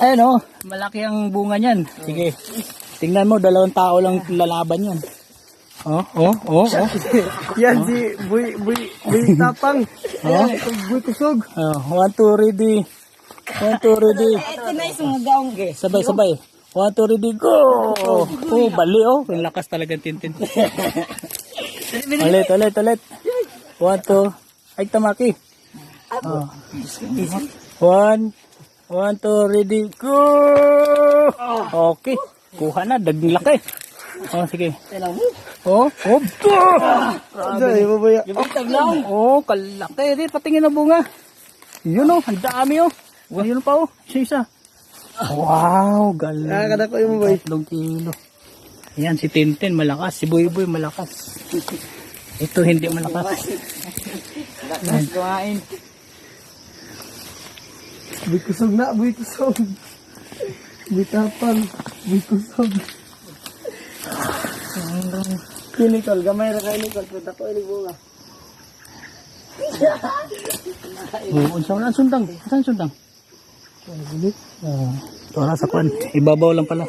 Ayun oh, malaki ang bunga niyan. Sige. Tingnan mo, 2 tao lang lalaban yan. Oh. Yan si Buy Tapang. Yan, Buy Kusog. 1, 2, ready. 1, 2, ready. Ito na isumagaong ge. Sabay. 1, 2, ready, go! Oh, bali oh. Ang lakas talagang Tintin. Ulit. 1, 2. Ay, tamaki. 1, 2, ready, go! Okay. Kuha na, dagang laki. Oh, sige. Oh. Ay, babaya. Oh, kalaki din. Patingin na bunga. Yun oh, ang dami oh. Yun pa oh, isa. Wow, galing. Nakakada ko yung boy. 3 kilo. Ayan, si Tintin malakas. Si Boy malakas. Ito hindi malakas. Lakas kuhain. Buy Kusog na, Buy Kusog. Buy Tapang, Buy Kusog. Kinikol, gamay na kayo Nicole. Punta ko yung bunga. Oh, saan sundang? Saan sundang? Ito na sa kwan. Ibabaw lang pala.